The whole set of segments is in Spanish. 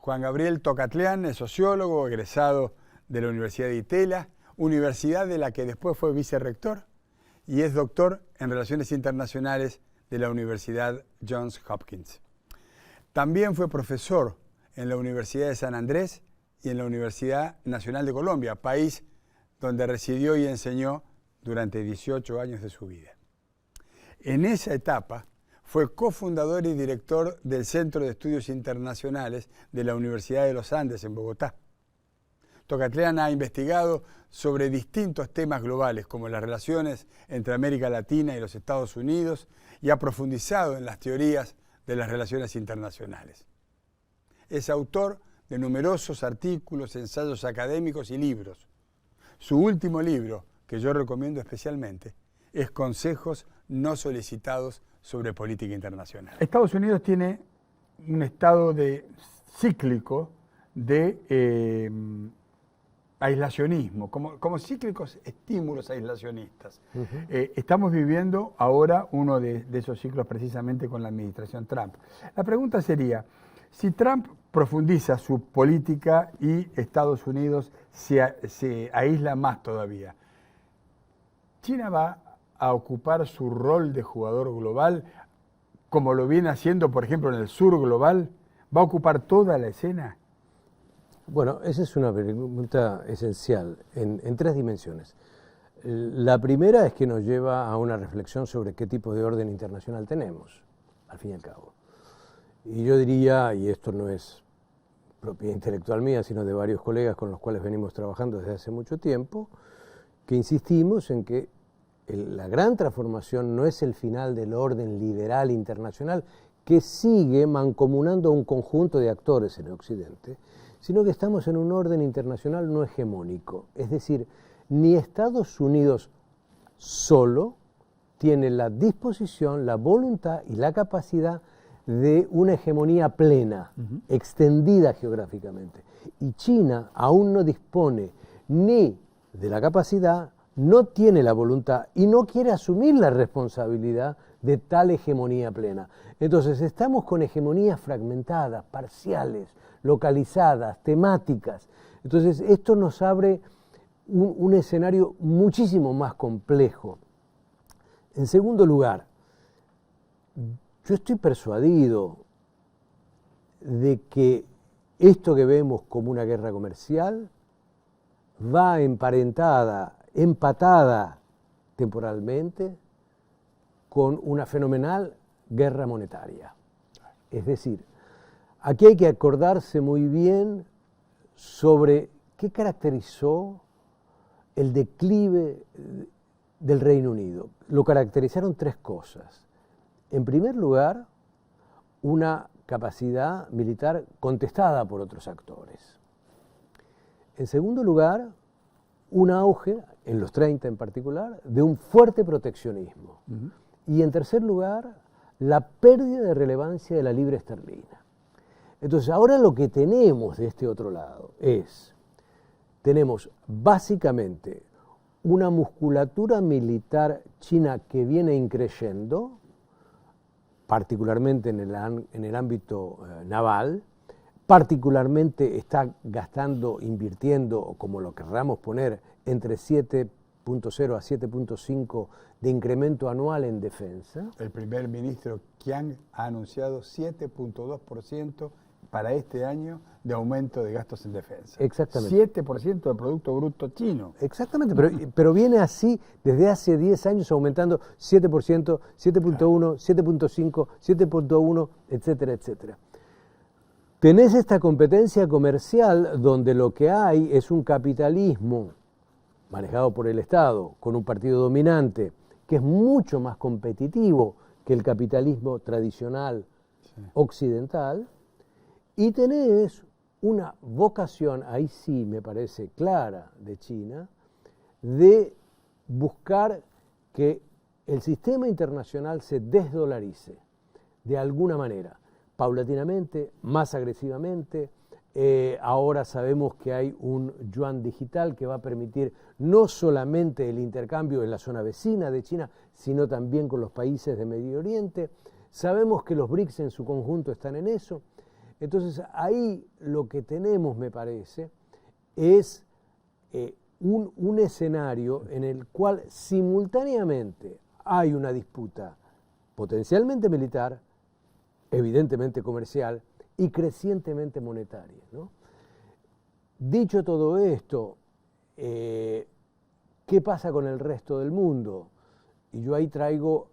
Juan Gabriel Tocatlián es sociólogo, egresado de la Universidad de Itela, universidad de la que después fue vicerrector, y es doctor en Relaciones Internacionales de la Universidad Johns Hopkins. También fue profesor en la Universidad de San Andrés y en la Universidad Nacional de Colombia, país donde residió y enseñó durante 18 años de su vida. En esa etapa fue cofundador y director del Centro de Estudios Internacionales de la Universidad de los Andes en Bogotá. Tocatlián ha investigado sobre distintos temas globales como las relaciones entre América Latina y los Estados Unidos y ha profundizado en las teorías de las relaciones internacionales. Es autor de numerosos artículos, ensayos académicos y libros. Su último libro, que yo recomiendo especialmente, es Consejos no solicitados sobre política internacional. Estados Unidos tiene un estado cíclico de aislacionismo, como cíclicos estímulos aislacionistas. Estamos viviendo ahora uno de esos ciclos precisamente con la administración Trump. La pregunta sería, si Trump profundiza su política y Estados Unidos se aísla más todavía, ¿China va a ocupar su rol de jugador global como lo viene haciendo, por ejemplo, en el sur global? ¿Va a ocupar toda la escena? Bueno, esa es una pregunta esencial en tres dimensiones. La primera es que nos lleva a una reflexión sobre qué tipo de orden internacional tenemos, al fin y al cabo. Y yo diría, y esto no es propiedad intelectual mía, sino de varios colegas con los cuales venimos trabajando desde hace mucho tiempo, que insistimos en que la gran transformación no es el final del orden liberal internacional que sigue mancomunando a un conjunto de actores en el Occidente, sino que estamos en un orden internacional no hegemónico. Es decir, ni Estados Unidos solo tiene la disposición, la voluntad y la capacidad de una hegemonía plena, extendida geográficamente. Y China aún no dispone ni de la capacidad, no tiene la voluntad y no quiere asumir la responsabilidad de tal hegemonía plena. Entonces estamos con hegemonías fragmentadas, parciales, localizadas, temáticas. Entonces esto nos abre un escenario muchísimo más complejo. En segundo lugar, yo estoy persuadido de que esto que vemos como una guerra comercial va empatada temporalmente con una fenomenal guerra monetaria. Es decir, aquí hay que acordarse muy bien sobre qué caracterizó el declive del Reino Unido. Lo caracterizaron tres cosas. En primer lugar, una capacidad militar contestada por otros actores. En segundo lugar, un auge, en los 30 en particular, de un fuerte proteccionismo. Y en tercer lugar, la pérdida de relevancia de la libra esterlina. Entonces, ahora lo que tenemos de este otro lado tenemos básicamente una musculatura militar china que viene increyendo, particularmente en el ámbito naval, particularmente está gastando, invirtiendo, o como lo querramos poner, entre 7.0 a 7.5 de incremento anual en defensa. El primer ministro Qian ha anunciado 7.2% para este año de aumento de gastos en defensa. Exactamente. 7% del Producto Bruto chino. Exactamente, pero viene así desde hace 10 años aumentando 7%, 7.1, 7.5, 7.1, etcétera, etcétera. Tenés esta competencia comercial donde lo que hay es un capitalismo manejado por el Estado, con un partido dominante, que es mucho más competitivo que el capitalismo tradicional occidental, y tenés una vocación, ahí sí me parece clara, de China, de buscar que el sistema internacional se desdolarice de alguna manera, paulatinamente, más agresivamente. Ahora sabemos que hay un yuan digital que va a permitir no solamente el intercambio en la zona vecina de China, sino también con los países de Medio Oriente. Sabemos que los BRICS en su conjunto están en eso. Entonces ahí lo que tenemos, me parece, es un escenario en el cual simultáneamente hay una disputa potencialmente militar, evidentemente comercial y crecientemente monetaria, ¿no? Dicho todo esto, ¿qué pasa con el resto del mundo? Y yo ahí traigo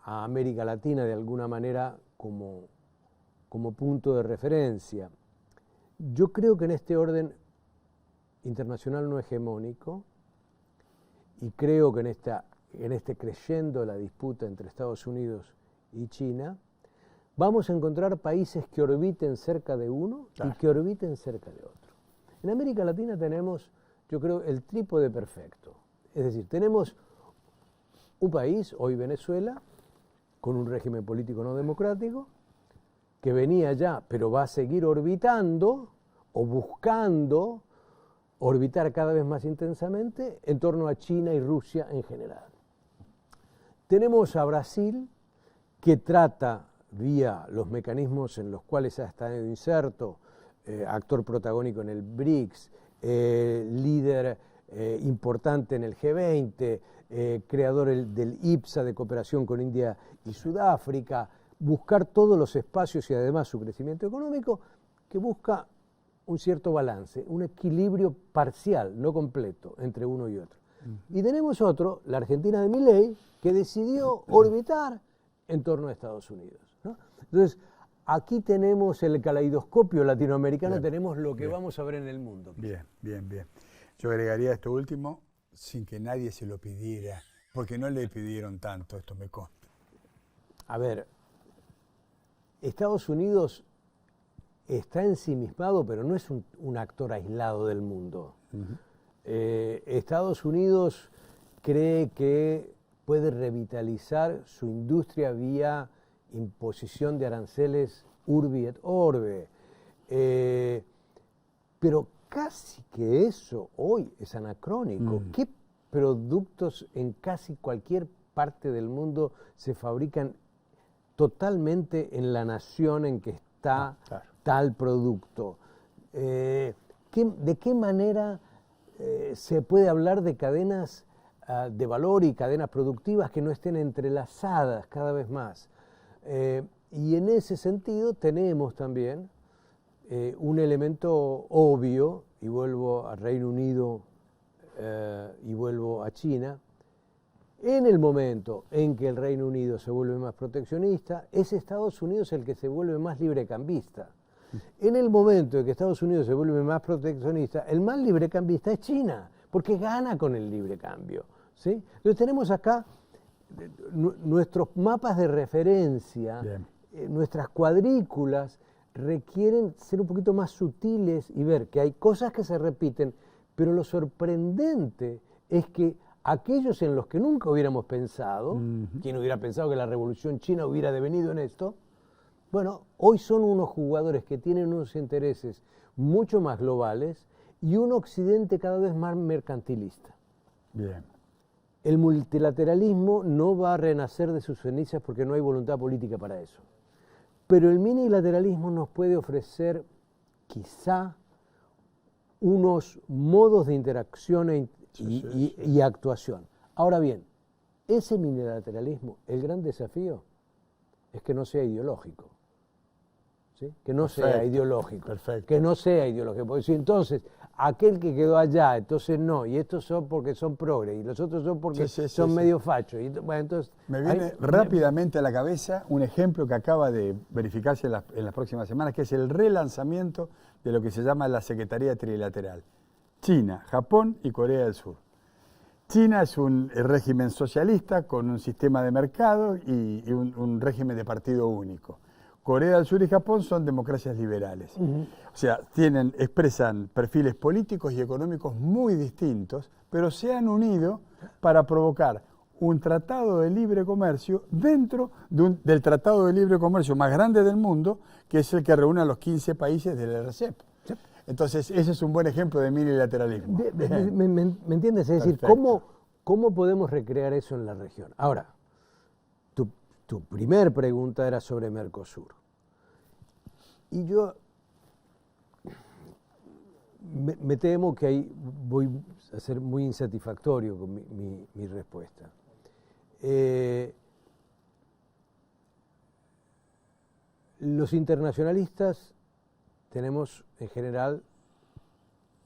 a América Latina de alguna manera como punto de referencia. Yo creo que en este orden internacional no hegemónico, y creo que en este creyendo la disputa entre Estados Unidos y China, vamos a encontrar países que orbiten cerca de uno y que orbiten cerca de otro. En América Latina tenemos, yo creo, el trípode perfecto. Es decir, tenemos un país, hoy Venezuela, con un régimen político no democrático, que venía ya, pero va a seguir orbitando o buscando orbitar cada vez más intensamente en torno a China y Rusia en general. Tenemos a Brasil, que trata, vía los mecanismos en los cuales ha estado inserto, actor protagónico en el BRICS, líder importante en el G20, creador del IPSA de cooperación con India y Sudáfrica, buscar todos los espacios y además su crecimiento económico, que busca un cierto balance, un equilibrio parcial, no completo, entre uno y otro. Y tenemos otro, la Argentina de Milei, que decidió orbitar en torno a Estados Unidos, ¿no? Entonces, aquí tenemos el caleidoscopio latinoamericano, bien, tenemos lo que vamos a ver en el mundo. Bien, bien, bien. Yo agregaría esto último, sin que nadie se lo pidiera, porque no le pidieron tanto, esto me consta. A ver, Estados Unidos está ensimismado, pero no es un actor aislado del mundo. Estados Unidos cree que puede revitalizar su industria vía imposición de aranceles urbi et orbe. Pero casi que eso hoy es anacrónico. ¿Qué productos en casi cualquier parte del mundo se fabrican totalmente en la nación en que está tal producto? ¿De qué manera se puede hablar de cadenas de valor y cadenas productivas que no estén entrelazadas cada vez más? Y en ese sentido tenemos también un elemento obvio, y vuelvo al Reino Unido y vuelvo a China. En el momento en que el Reino Unido se vuelve más proteccionista, es Estados Unidos el que se vuelve más librecambista. En el momento en que Estados Unidos se vuelve más proteccionista, el más librecambista es China, porque gana con el librecambio, ¿sí? Entonces tenemos acá nuestros mapas de referencia, nuestras cuadrículas requieren ser un poquito más sutiles y ver que hay cosas que se repiten, pero lo sorprendente es que aquellos en los que nunca hubiéramos pensado, ¿quién hubiera pensado que la Revolución China hubiera devenido en esto? Bueno, hoy son unos jugadores que tienen unos intereses mucho más globales y un Occidente cada vez más mercantilista. Bien. El multilateralismo no va a renacer de sus cenizas porque no hay voluntad política para eso. Pero el minilateralismo nos puede ofrecer quizá unos modos de interacción y actuación. Ahora bien, ese minilateralismo, el gran desafío es que no sea ideológico. ¿Sí? Que no sea ideológico. Que no sea ideológico. Porque si entonces aquel que quedó allá, entonces no, y estos son porque son progres, y los otros son porque son medio fachos. Y, bueno, entonces, me viene rápidamente a la cabeza un ejemplo que acaba de verificarse en las próximas semanas, que es el relanzamiento de lo que se llama la Secretaría Trilateral. China, Japón y Corea del Sur. China es un régimen socialista con un sistema de mercado y un régimen de partido único. Corea del Sur y Japón son democracias liberales. O sea, expresan perfiles políticos y económicos muy distintos, pero se han unido para provocar un tratado de libre comercio dentro del tratado de libre comercio más grande del mundo, que es el que reúne a los 15 países del RCEP. Entonces, ese es un buen ejemplo de minilateralismo. ¿Me entiendes? Es decir, ¿cómo podemos recrear eso en la región? Ahora, tu primer pregunta era sobre Mercosur. Y yo me temo que ahí voy a ser muy insatisfactorio con mi respuesta. Los internacionalistas tenemos en general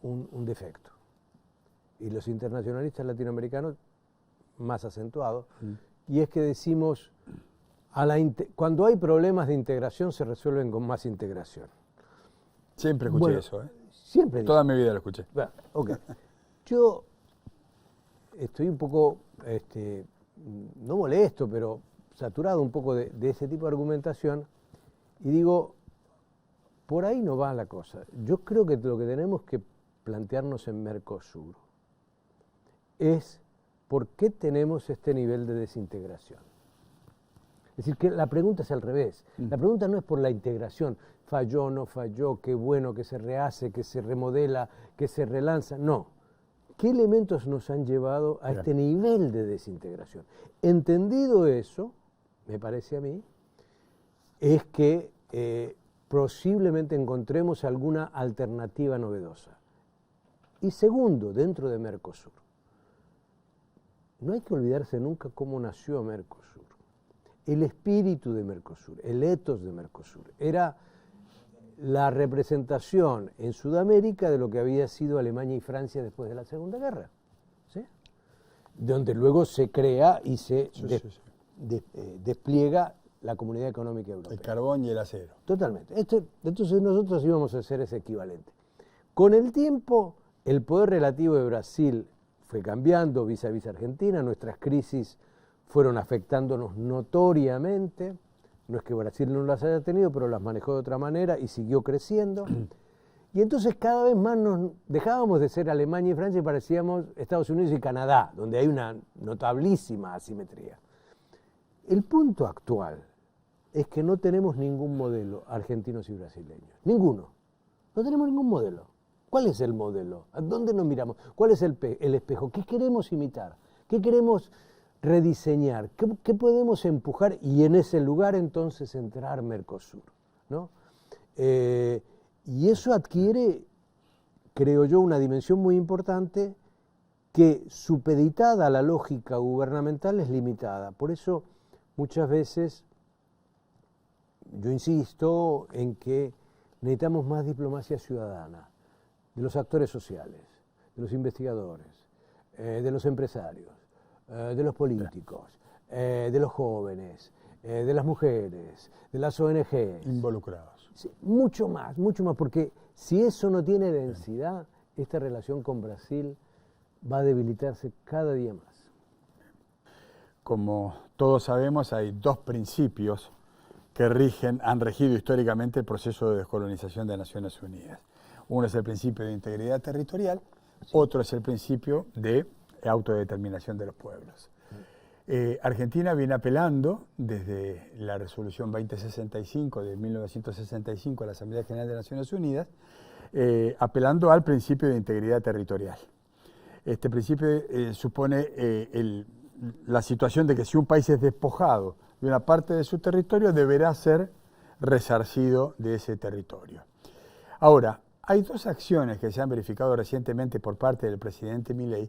un defecto, y los internacionalistas latinoamericanos más acentuados, y es que decimos, cuando hay problemas de integración se resuelven con más integración. Siempre escuché eso, ¿eh? Siempre. Toda mi vida lo escuché. Bueno, okay. Yo estoy un poco, no molesto, pero saturado un poco de ese tipo de argumentación, y digo, por ahí no va la cosa. Yo creo que lo que tenemos que plantearnos en Mercosur es por qué tenemos este nivel de desintegración. Es decir, que la pregunta es al revés. La pregunta no es por la integración, falló, no falló, qué bueno que se rehace, que se remodela, que se relanza. No. ¿Qué elementos nos han llevado a este nivel de desintegración? Entendido eso, me parece a mí, es que posiblemente encontremos alguna alternativa novedosa. Y segundo, dentro de Mercosur, no hay que olvidarse nunca cómo nació Mercosur. El espíritu de Mercosur, el ethos de Mercosur, era la representación en Sudamérica de lo que había sido Alemania y Francia después de la Segunda Guerra, ¿sí? Donde luego se crea y se despliega la Comunidad Económica Europea. El carbón y el acero. Totalmente. Entonces nosotros íbamos a hacer ese equivalente. Con el tiempo, el poder relativo de Brasil fue cambiando vis a vis Argentina, nuestras crisis fueron afectándonos notoriamente. No es que Brasil no las haya tenido, pero las manejó de otra manera y siguió creciendo. Y entonces cada vez más nos dejábamos de ser Alemania y Francia y parecíamos Estados Unidos y Canadá, donde hay una notabilísima asimetría. El punto actual es que no tenemos ningún modelo argentinos y brasileños. Ninguno. No tenemos ningún modelo. ¿Cuál es el modelo? ¿A dónde nos miramos? ¿Cuál es el espejo? ¿Qué queremos imitar? ¿Qué queremos rediseñar? ¿Qué podemos empujar? Y en ese lugar entonces entrar Mercosur, ¿no? Y eso adquiere, creo yo, una dimensión muy importante que, supeditada a la lógica gubernamental, es limitada. Por eso muchas veces yo insisto en que necesitamos más diplomacia ciudadana, de los actores sociales, de los investigadores, de los empresarios, de los políticos, de los jóvenes, de las mujeres, de las ONG. Involucrados. Sí, mucho más, porque si eso no tiene densidad, esta relación con Brasil va a debilitarse cada día más. Como todos sabemos, hay dos principios que han regido históricamente el proceso de descolonización de Naciones Unidas. Uno es el principio de integridad territorial, otro es el principio de autodeterminación de los pueblos. Argentina viene apelando desde la resolución 2065 de 1965 de la Asamblea General de Naciones Unidas, apelando al principio de integridad territorial. Este principio supone la situación de que si un país es despojado de una parte de su territorio, deberá ser resarcido de ese territorio. Ahora, hay dos acciones que se han verificado recientemente por parte del presidente Milei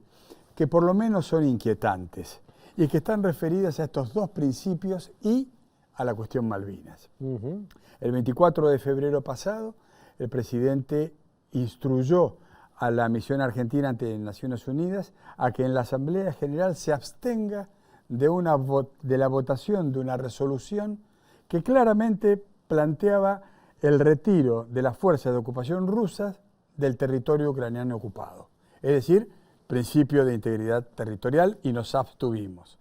que por lo menos son inquietantes y que están referidas a estos dos principios y a la cuestión Malvinas. El 24 de febrero pasado, el presidente instruyó a la misión argentina ante Naciones Unidas a que en la Asamblea General se abstenga de la votación de una resolución que claramente planteaba el retiro de las fuerzas de ocupación rusas del territorio ucraniano ocupado. Es decir, principio de integridad territorial, y nos abstuvimos.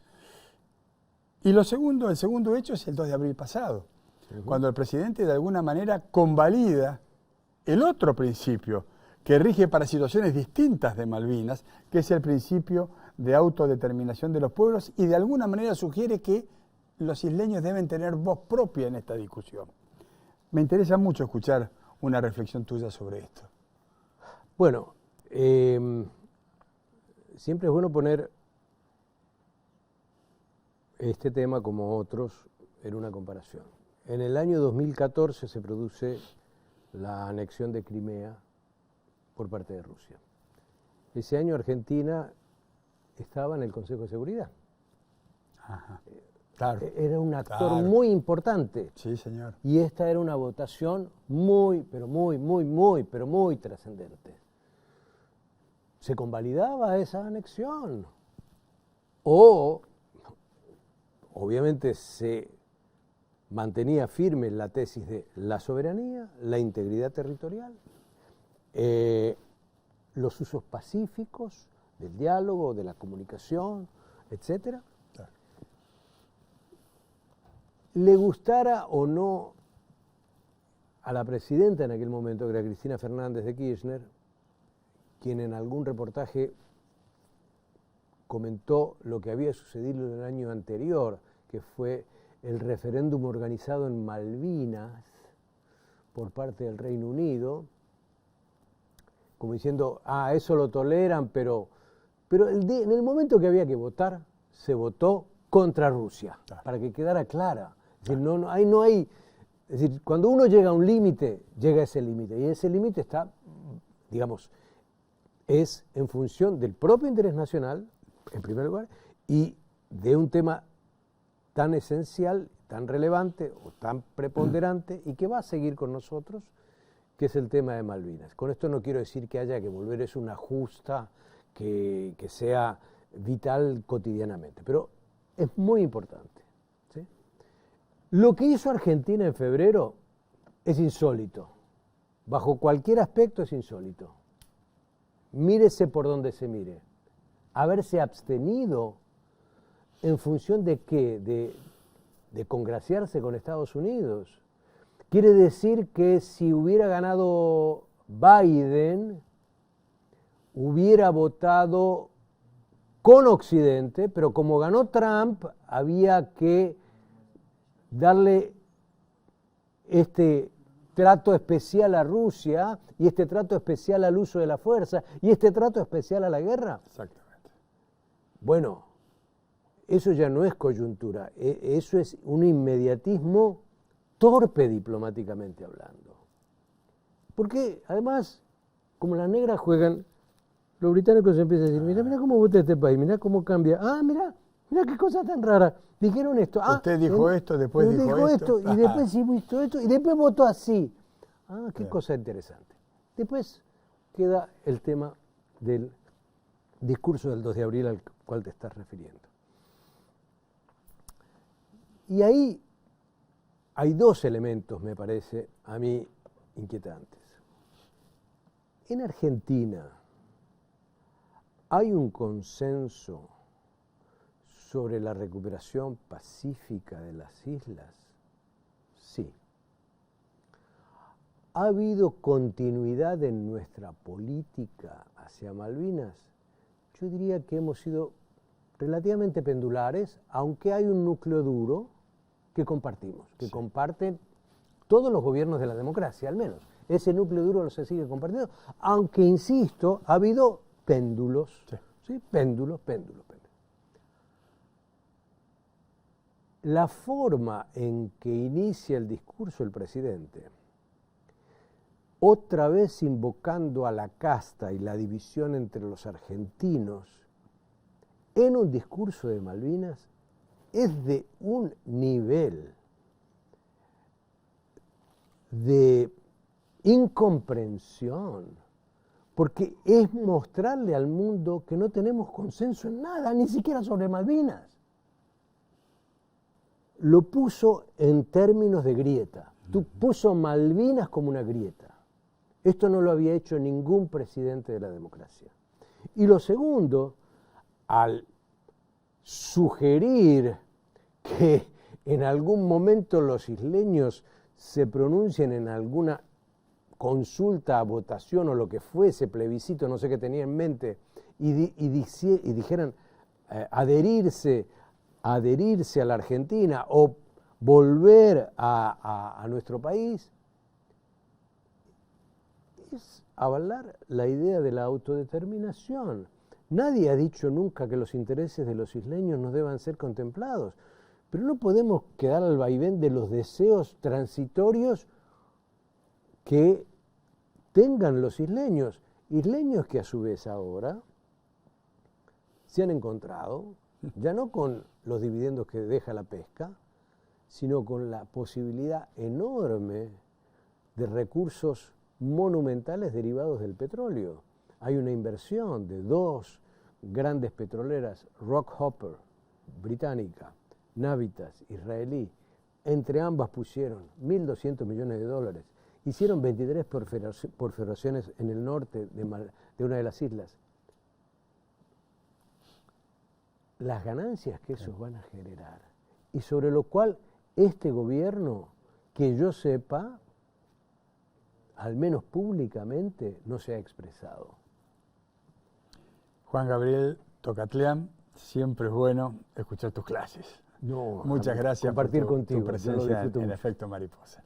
Y el segundo hecho es el 2 de abril pasado, cuando el presidente de alguna manera convalida el otro principio que rige para situaciones distintas de Malvinas, que es el principio de autodeterminación de los pueblos, y de alguna manera sugiere que los isleños deben tener voz propia en esta discusión. Me interesa mucho escuchar una reflexión tuya sobre esto. Bueno, siempre es bueno poner este tema como otros en una comparación. En el año 2014 se produce la anexión de Crimea por parte de Rusia. Ese año Argentina estaba en el Consejo de Seguridad. Ajá. Claro. Era un actor Claro. muy importante. Sí, señor. Y esta era una votación muy, pero muy trascendente. ¿Se convalidaba esa anexión? O, obviamente, se mantenía firme la tesis de la soberanía, la integridad territorial, los usos pacíficos del diálogo, de la comunicación, etcétera. Claro. Le gustara o no a la presidenta en aquel momento, que era Cristina Fernández de Kirchner, quien en algún reportaje comentó lo que había sucedido en el año anterior, que fue el referéndum organizado en Malvinas por parte del Reino Unido, como diciendo, eso lo toleran, pero en el momento que había que votar, se votó contra Rusia, Claro. para que quedara clara. Es decir, no hay, es decir, cuando uno llega a un límite, llega a ese límite, y ese límite está, digamos, es en función del propio interés nacional, en primer lugar, y de un tema tan esencial, tan relevante o tan preponderante, y que va a seguir con nosotros, que es el tema de Malvinas. Con esto no quiero decir que haya que volver, es una justa que sea vital cotidianamente, pero es muy importante. ¿Sí? Lo que hizo Argentina en febrero es insólito, bajo cualquier aspecto es insólito. Mírese por donde se mire. Haberse abstenido en función de qué, de congraciarse con Estados Unidos. Quiere decir que si hubiera ganado Biden, hubiera votado con Occidente, pero como ganó Trump, había que darle este trato especial a Rusia, y este trato especial al uso de la fuerza, y este trato especial a la guerra. Exactamente. Bueno, eso ya no es coyuntura, eso es un inmediatismo torpe diplomáticamente hablando. Porque además, como las negras juegan, los británicos empiezan a decir, mira cómo vota este país, mira cómo cambia. Mira qué cosa tan rara. Dijeron esto. Usted dijo esto, después dijo esto. Y después sí visto esto, y después votó así. Qué Claro. cosa interesante. Después queda el tema del discurso del 2 de abril al cual te estás refiriendo. Y ahí hay dos elementos, me parece, a mí inquietantes. En Argentina hay un consenso sobre la recuperación pacífica de las islas. Sí. ¿Ha habido continuidad en nuestra política hacia Malvinas? Yo diría que hemos sido relativamente pendulares, aunque hay un núcleo duro que compartimos, que comparten todos los gobiernos de la democracia, al menos. Ese núcleo duro se sigue compartiendo, aunque, insisto, ha habido péndulos, ¿sí? Péndulos. La forma en que inicia el discurso el presidente, otra vez invocando a la casta y la división entre los argentinos, en un discurso de Malvinas, es de un nivel de incomprensión, porque es mostrarle al mundo que no tenemos consenso en nada, ni siquiera sobre Malvinas. Lo puso en términos de grieta, puso Malvinas como una grieta. Esto no lo había hecho ningún presidente de la democracia. Y lo segundo, al sugerir que en algún momento los isleños se pronuncien en alguna consulta, votación o lo que fuese, plebiscito, no sé qué tenía en mente, y dijeran adherirse a la Argentina o volver a nuestro país, es avalar la idea de la autodeterminación. Nadie ha dicho nunca que los intereses de los isleños no deban ser contemplados, pero no podemos quedar al vaivén de los deseos transitorios que tengan los isleños que a su vez ahora se han encontrado, ya no con los dividendos que deja la pesca, sino con la posibilidad enorme de recursos monumentales derivados del petróleo. Hay una inversión de 2 grandes petroleras, Rockhopper, británica, Navitas, israelí. Entre ambas pusieron 1.200 millones de dólares. Hicieron 23 perforaciones en el norte de una de las islas. Las ganancias que esos van a generar, y sobre lo cual este gobierno, que yo sepa, al menos públicamente, no se ha expresado. Juan Gabriel Tocatlián, siempre es bueno escuchar tus clases. No, Muchas gracias compartir por tu contigo, presencia en Efecto Mariposa.